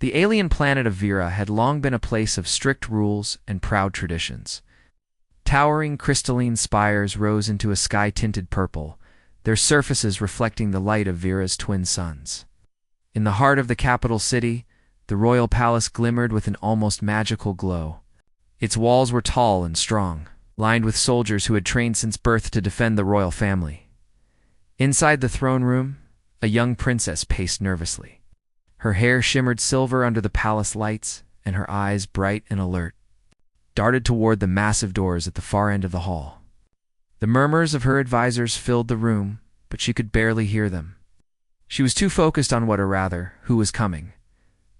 The alien planet of Vera had long been a place of strict rules and proud traditions. Towering crystalline spires rose into a sky-tinted purple, their surfaces reflecting the light of Vera's twin suns. In the heart of the capital city, the royal palace glimmered with an almost magical glow. Its walls were tall and strong, lined with soldiers who had trained since birth to defend the royal family. Inside the throne room, a young princess paced nervously. Her hair shimmered silver under the palace lights, and her eyes, bright and alert, darted toward the massive doors at the far end of the hall. The murmurs of her advisors filled the room, but she could barely hear them. She was too focused on who was coming.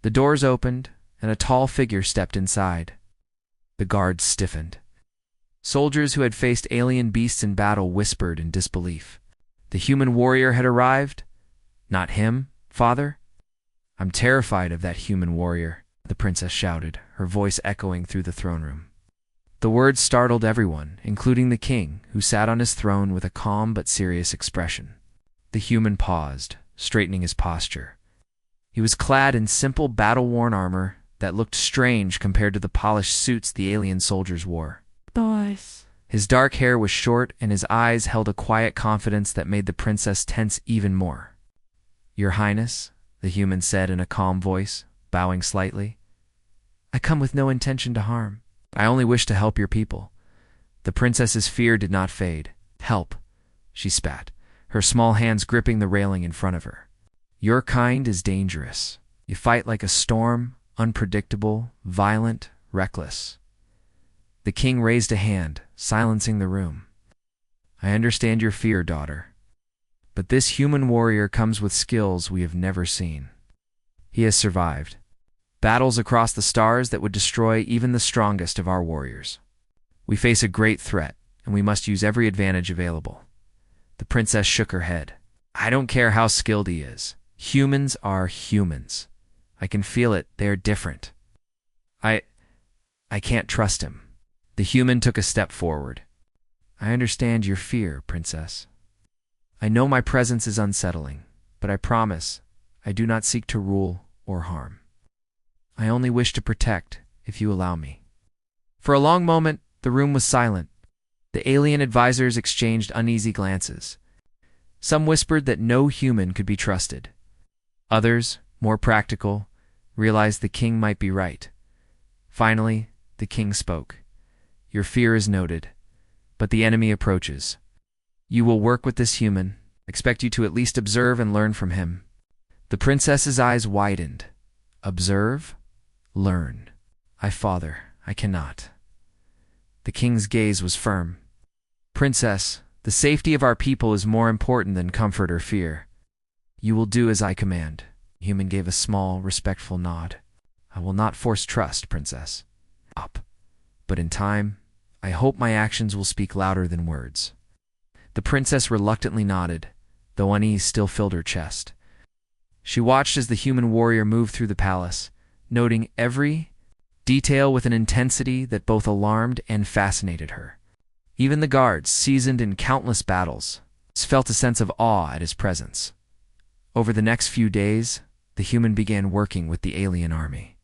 The doors opened, and a tall figure stepped inside. The guards stiffened. Soldiers who had faced alien beasts in battle whispered in disbelief. The human warrior had arrived? Not him, father? I'm terrified of that human warrior, the princess shouted, her voice echoing through the throne room. The words startled everyone, including the king, who sat on his throne with a calm but serious expression. The human paused, straightening his posture. He was clad in simple battle-worn armor that looked strange compared to the polished suits the alien soldiers wore. Nice. His dark hair was short, and his eyes held a quiet confidence that made the princess tense even more. Your Highness, the human said in a calm voice, bowing slightly. I come with no intention to harm. I only wish to help your people. The princess's fear did not fade. Help, she spat, her small hands gripping the railing in front of her. Your kind is dangerous. You fight like a storm, unpredictable, violent, reckless. The king raised a hand, silencing the room. I understand your fear, daughter. But this human warrior comes with skills we have never seen. He has survived battles across the stars that would destroy even the strongest of our warriors. We face a great threat, and we must use every advantage available. The princess shook her head. I don't care how skilled he is. Humans are humans. I can feel it. They are different. I can't trust him. The human took a step forward. I understand your fear, princess. I know my presence is unsettling, but I promise I do not seek to rule or harm. I only wish to protect, if you allow me. For a long moment, the room was silent. The alien advisors exchanged uneasy glances. Some whispered that no human could be trusted. Others, more practical, realized the king might be right. Finally, the king spoke. Your fear is noted, but the enemy approaches. You will work with this human. Expect you to at least observe and learn from him. The princess's eyes widened. Observe? Learn. Father, I cannot. The king's gaze was firm. Princess, the safety of our people is more important than comfort or fear. You will do as I command. The human gave a small, respectful nod. I will not force trust, princess. But in time, I hope my actions will speak louder than words. The princess reluctantly nodded, though unease still filled her chest. She watched as the human warrior moved through the palace, noting every detail with an intensity that both alarmed and fascinated her. Even the guards, seasoned in countless battles, felt a sense of awe at his presence. Over the next few days, the human began working with the alien army.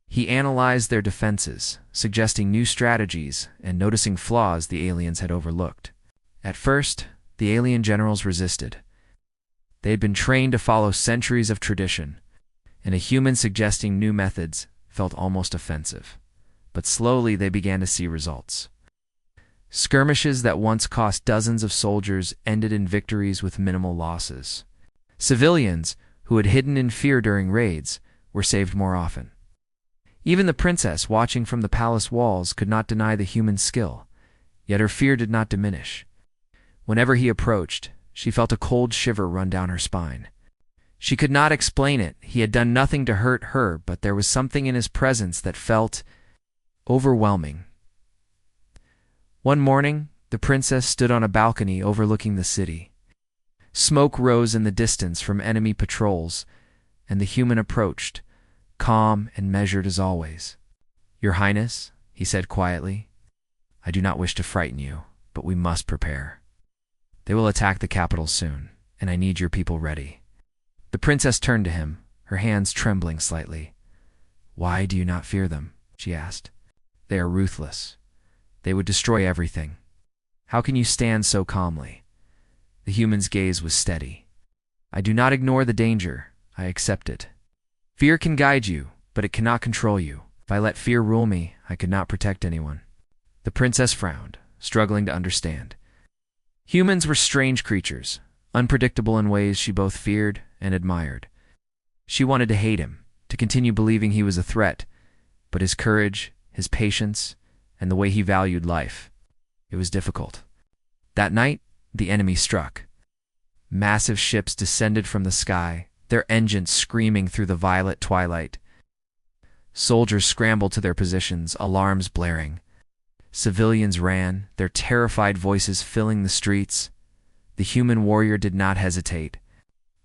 He analyzed their defenses, suggesting new strategies and noticing flaws the aliens had overlooked. At first, the alien generals resisted. They had been trained to follow centuries of tradition, and a human suggesting new methods felt almost offensive. But slowly they began to see results. Skirmishes that once cost dozens of soldiers ended in victories with minimal losses. Civilians, who had hidden in fear during raids, were saved more often. Even the princess, watching from the palace walls, could not deny the human's skill, yet her fear did not diminish. Whenever he approached, she felt a cold shiver run down her spine. She could not explain it. He had done nothing to hurt her, but there was something in his presence that felt overwhelming. One morning, the princess stood on a balcony overlooking the city. Smoke rose in the distance from enemy patrols, and the human approached, calm and measured as always. Your Highness, he said quietly, I do not wish to frighten you, but we must prepare. They will attack the capital soon, and I need your people ready. The princess turned to him, her hands trembling slightly. "Why do you not fear them?" she asked. "They are ruthless. They would destroy everything. How can you stand so calmly?" The human's gaze was steady. "I do not ignore the danger. I accept it. Fear can guide you, but it cannot control you. If I let fear rule me, I could not protect anyone." The princess frowned, struggling to understand. Humans were strange creatures, unpredictable in ways she both feared and admired. She wanted to hate him, to continue believing he was a threat, but his courage, his patience, and the way he valued life, it was difficult. That night, the enemy struck. Massive ships descended from the sky, their engines screaming through the violet twilight. Soldiers scrambled to their positions, alarms blaring. Civilians ran, their terrified voices filling the streets. The human warrior did not hesitate.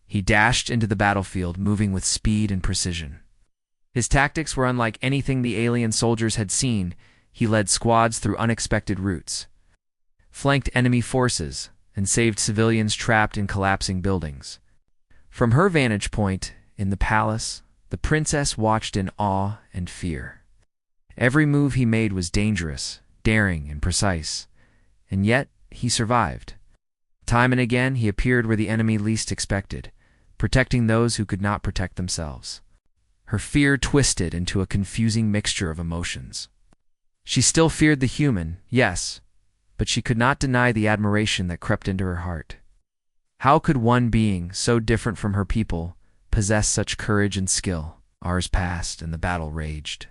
He dashed into the battlefield, moving with speed and precision. His tactics were unlike anything the alien soldiers had seen. He led squads through unexpected routes, flanked enemy forces, and saved civilians trapped in collapsing buildings. From her vantage point in the palace, the princess watched in awe and fear. Every move he made was dangerous, daring, and precise, and yet he survived. Time and again he appeared where the enemy least expected, protecting those who could not protect themselves. Her fear twisted into a confusing mixture of emotions. She still feared the human, yes, but she could not deny the admiration that crept into her heart. How could one being so different from her people possess such courage and skill? Hours passed and the battle raged.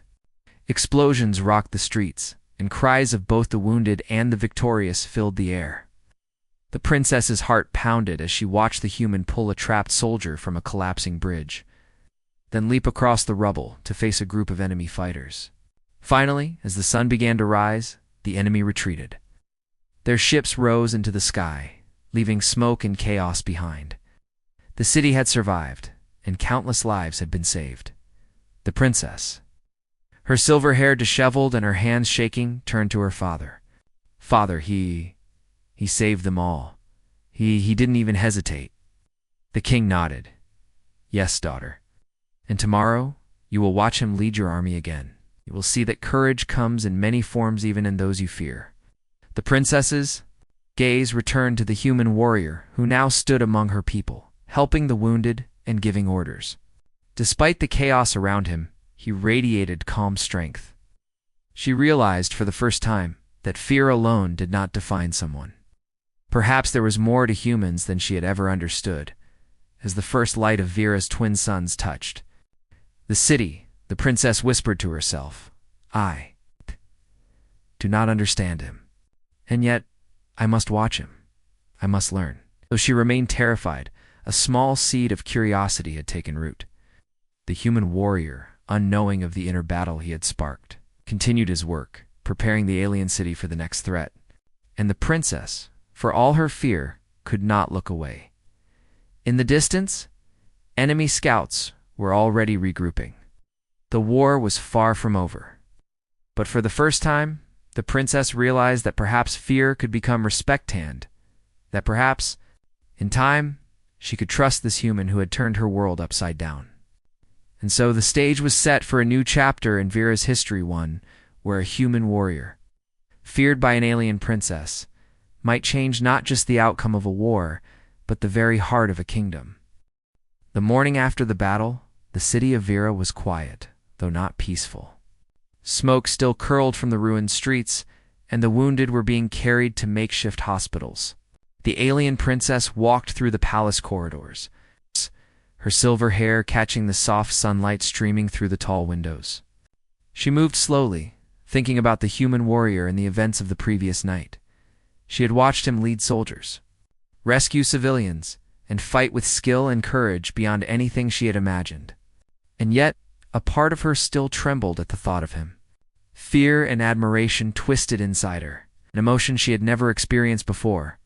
Explosions rocked the streets, and cries of both the wounded and the victorious filled the air. The princess's heart pounded as she watched the human pull a trapped soldier from a collapsing bridge, then leap across the rubble to face a group of enemy fighters. Finally, as the sun began to rise, the enemy retreated. Their ships rose into the sky, leaving smoke and chaos behind. The city had survived, and countless lives had been saved. The princess, her silver hair disheveled and her hands shaking, turned to her father. "Father, he saved them all. He didn't even hesitate." The king nodded. "Yes, daughter. And tomorrow you will watch him lead your army again. You will see that courage comes in many forms, even in those you fear." The princess's gaze returned to the human warrior who now stood among her people, helping the wounded and giving orders. Despite the chaos around him, he radiated calm strength. She realized for the first time that fear alone did not define someone. Perhaps there was more to humans than she had ever understood. As the first light of Vera's twin suns touched the city, the princess whispered to herself, "I do not understand him. And yet, I must watch him. I must learn." Though she remained terrified, a small seed of curiosity had taken root. The human warrior, unknowing of the inner battle he had sparked, continued his work, preparing the alien city for the next threat. And the princess, for all her fear, could not look away. In the distance, enemy scouts were already regrouping. The war was far from over. But for the first time, the princess realized that perhaps fear could become respect, and that perhaps, in time, she could trust this human who had turned her world upside down. And so the stage was set for a new chapter in Vera's history, one where a human warrior, feared by an alien princess, might change not just the outcome of a war, but the very heart of a kingdom. The morning after the battle, the city of Vera was quiet, though not peaceful. Smoke still curled from the ruined streets, and the wounded were being carried to makeshift hospitals. The alien princess walked through the palace corridors, her silver hair catching the soft sunlight streaming through the tall windows. She moved slowly, thinking about the human warrior and the events of the previous night. She had watched him lead soldiers, rescue civilians, and fight with skill and courage beyond anything she had imagined. And yet, a part of her still trembled at the thought of him. Fear and admiration twisted inside her, an emotion she had never experienced before.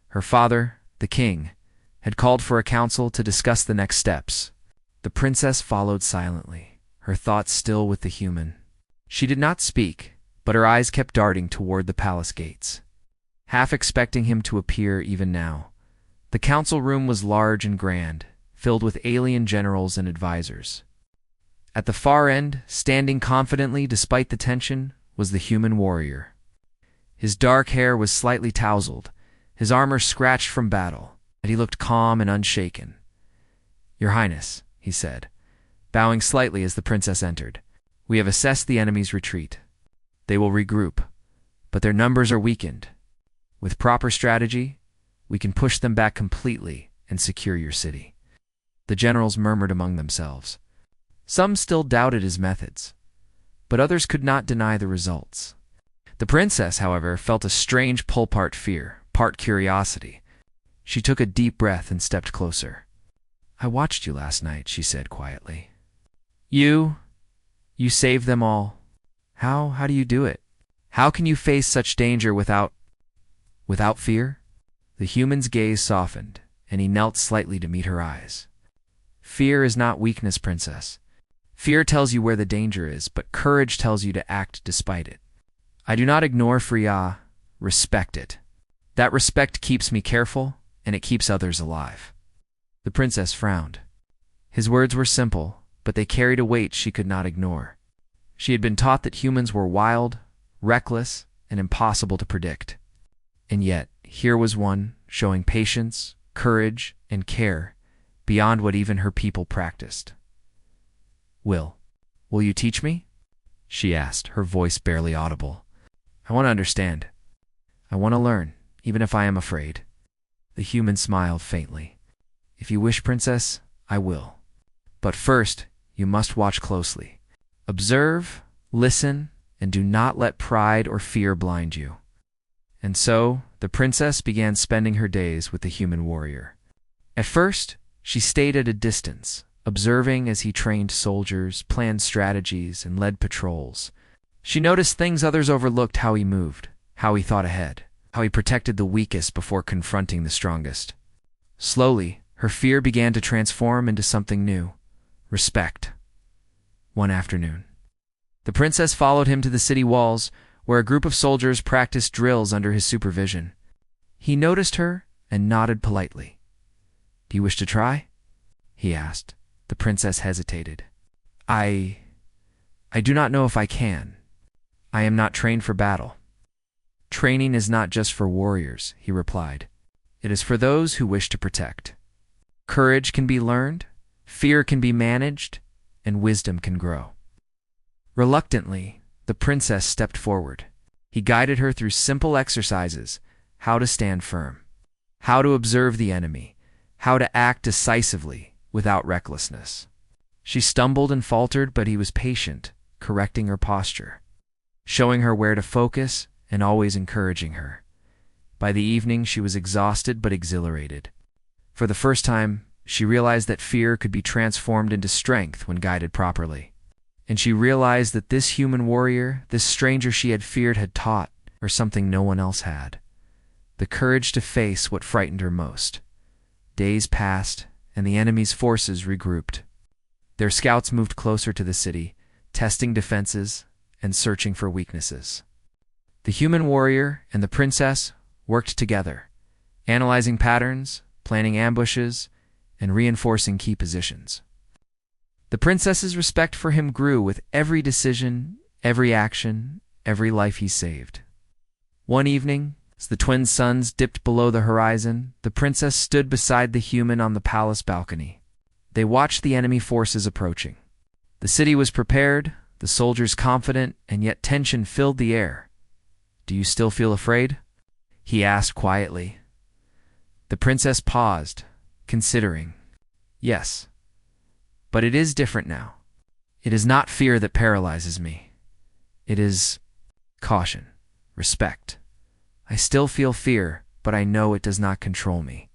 Her father, the king, had called for a council to discuss the next steps. The princess followed silently, her thoughts still with the human. She did not speak, but her eyes kept darting toward the palace gates, half expecting him to appear even now. The council room was large and grand, filled with alien generals and advisors. At the far end, standing confidently despite the tension, was the human warrior. His dark hair was slightly tousled, his armor scratched from battle, but he looked calm and unshaken. "Your Highness," he said, bowing slightly as the princess entered, "we have assessed the enemy's retreat. They will regroup, but their numbers are weakened. With proper strategy, we can push them back completely and secure your city." The generals murmured among themselves. Some still doubted his methods, but others could not deny the results. The princess, however, felt a strange pull, part fear, part curiosity. She took a deep breath and stepped closer. "I watched you last night," she said quietly. You saved them all. How do you do it? How can you face such danger without fear?" The human's gaze softened, and he knelt slightly to meet her eyes. "Fear is not weakness, princess. Fear tells you where the danger is, but courage tells you to act despite it. I do not ignore fear, respect it. That respect keeps me careful, and it keeps others alive." The princess frowned. His words were simple, but they carried a weight she could not ignore. She had been taught that humans were wild, reckless, and impossible to predict. And yet, here was one showing patience, courage, and care beyond what even her people practiced. Will you teach me?" she asked, her voice barely audible. "I want to understand. I want to learn, even if I am afraid." The human smiled faintly. "If you wish, princess, I will. But first, you must watch closely. Observe, listen, and do not let pride or fear blind you." And so, the princess began spending her days with the human warrior. At first, she stayed at a distance, observing as he trained soldiers, planned strategies, and led patrols. She noticed things others overlooked: how he moved, how he thought ahead, how he protected the weakest before confronting the strongest. Slowly, her fear began to transform into something new: respect. One afternoon, the princess followed him to the city walls, where a group of soldiers practiced drills under his supervision. He noticed her and nodded politely. "Do you wish to try?" he asked. The princess hesitated. I do not know if I can. I am not trained for battle." "Training is not just for warriors," he replied. "It is for those who wish to protect. Courage can be learned, fear can be managed, and wisdom can grow." Reluctantly, the princess stepped forward. He guided her through simple exercises: how to stand firm, how to observe the enemy, how to act decisively without recklessness. She stumbled and faltered, but he was patient, correcting her posture, showing her where to focus, and always encouraging her. By the evening, she was exhausted but exhilarated. For the first time, she realized that fear could be transformed into strength when guided properly. And she realized that this human warrior, this stranger she had feared, had taught her something no one else had: the courage to face what frightened her most. Days passed, and the enemy's forces regrouped. Their scouts moved closer to the city, testing defenses and searching for weaknesses. The human warrior and the princess worked together, analyzing patterns, planning ambushes, and reinforcing key positions. The princess's respect for him grew with every decision, every action, every life he saved. One evening, as the twin suns dipped below the horizon, the princess stood beside the human on the palace balcony. They watched the enemy forces approaching. The city was prepared, the soldiers confident, and yet tension filled the air. "Do you still feel afraid?" he asked quietly. The princess paused, considering. "Yes, but it is different now. It is not fear that paralyzes me. It is caution, respect. I still feel fear, but I know it does not control me."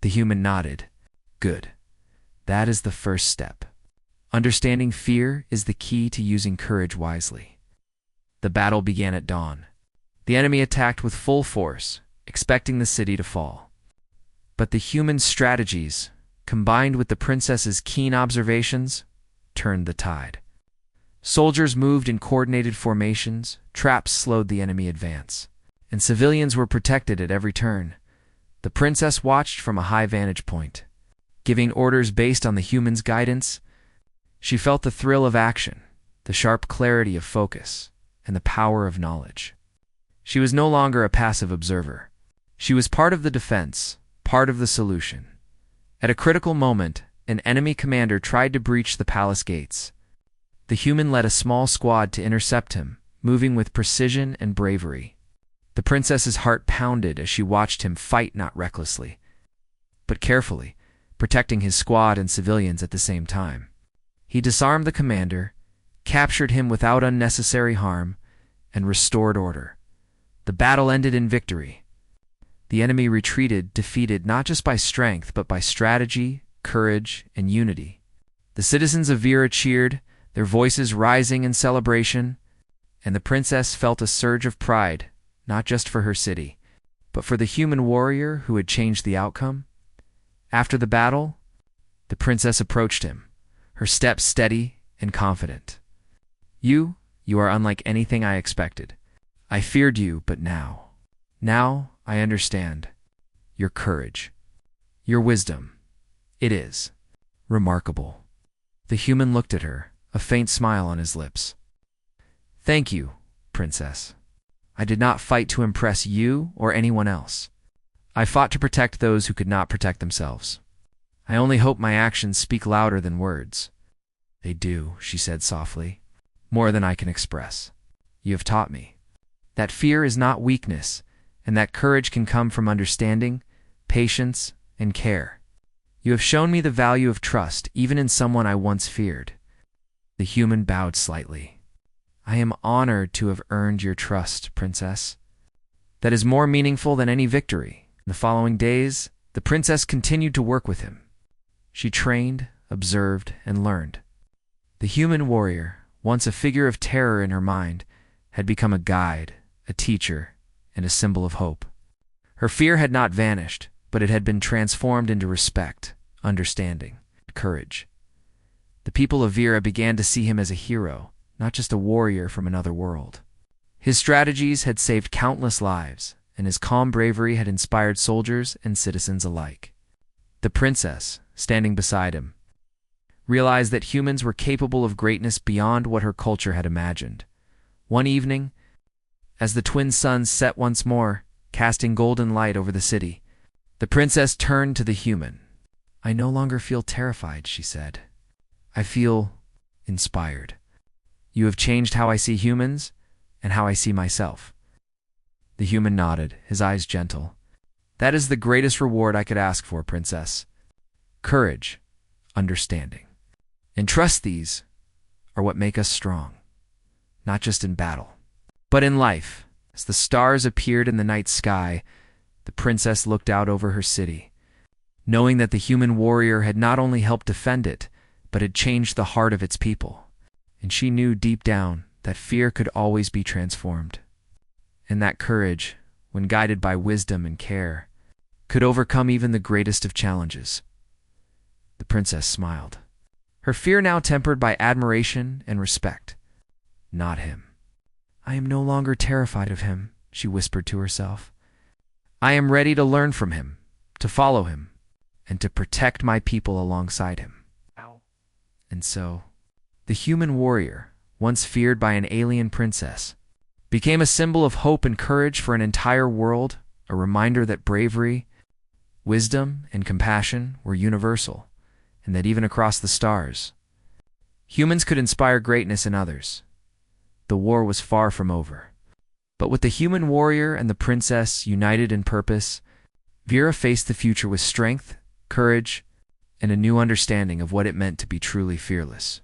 The human nodded. "Good. That is the first step. Understanding fear is the key to using courage wisely." The battle began at dawn. The enemy attacked with full force, expecting the city to fall. But the human's strategies, combined with the princess's keen observations, turned the tide. Soldiers moved in coordinated formations, traps slowed the enemy advance, and civilians were protected at every turn. The princess watched from a high vantage point, giving orders based on the human's guidance. She felt the thrill of action, the sharp clarity of focus, and the power of knowledge. She was no longer a passive observer. She was part of the defense, part of the solution. At a critical moment, an enemy commander tried to breach the palace gates. The human led a small squad to intercept him, moving with precision and bravery. The princess's heart pounded as she watched him fight not recklessly, but carefully, protecting his squad and civilians at the same time. He disarmed the commander, captured him without unnecessary harm, and restored order. The battle ended in victory. The enemy retreated, defeated not just by strength, but by strategy, courage, and unity. The citizens of Vera cheered, their voices rising in celebration, and the princess felt a surge of pride, not just for her city, but for the human warrior who had changed the outcome. After the battle, the princess approached him, her steps steady and confident. You are unlike anything I expected. I feared you, but now I understand. Your courage, your wisdom, it is remarkable. The human looked at her, a faint smile on his lips. Thank you, princess. I did not fight to impress you or anyone else. I fought to protect those who could not protect themselves. I only hope my actions speak louder than words. They do, she said softly, more than I can express. You have taught me that fear is not weakness, and that courage can come from understanding, patience, and care. You have shown me the value of trust, even in someone I once feared. The human bowed slightly. I am honored to have earned your trust, princess. That is more meaningful than any victory. In the following days, the princess continued to work with him. She trained, observed, and learned. The human warrior, once a figure of terror in her mind, had become a guide, a teacher, and a symbol of hope. Her fear had not vanished, but it had been transformed into respect, understanding, and courage. The people of Vera began to see him as a hero, not just a warrior from another world. His strategies had saved countless lives, and his calm bravery had inspired soldiers and citizens alike. The princess, standing beside him, realized that humans were capable of greatness beyond what her culture had imagined. One evening, as the twin suns set once more, casting golden light over the city, the princess turned to the human. I no longer feel terrified, she said. I feel inspired. You have changed how I see humans and how I see myself. The human nodded, his eyes gentle. That is the greatest reward I could ask for, princess. Courage, understanding, and trust, these are what make us strong, not just in battle, but in life. As the stars appeared in the night sky, the princess looked out over her city, knowing that the human warrior had not only helped defend it, but had changed the heart of its people. And she knew deep down that fear could always be transformed, and that courage, when guided by wisdom and care, could overcome even the greatest of challenges. The princess smiled, her fear now tempered by admiration and respect. Not him. I am no longer terrified of him, she whispered to herself. I am ready to learn from him, to follow him, and to protect my people alongside him. And so, the human warrior, once feared by an alien princess, became a symbol of hope and courage for an entire world, a reminder that bravery, wisdom, and compassion were universal, and that even across the stars, humans could inspire greatness in others. The war was far from over. But with the human warrior and the princess united in purpose, Vera faced the future with strength, courage, and a new understanding of what it meant to be truly fearless.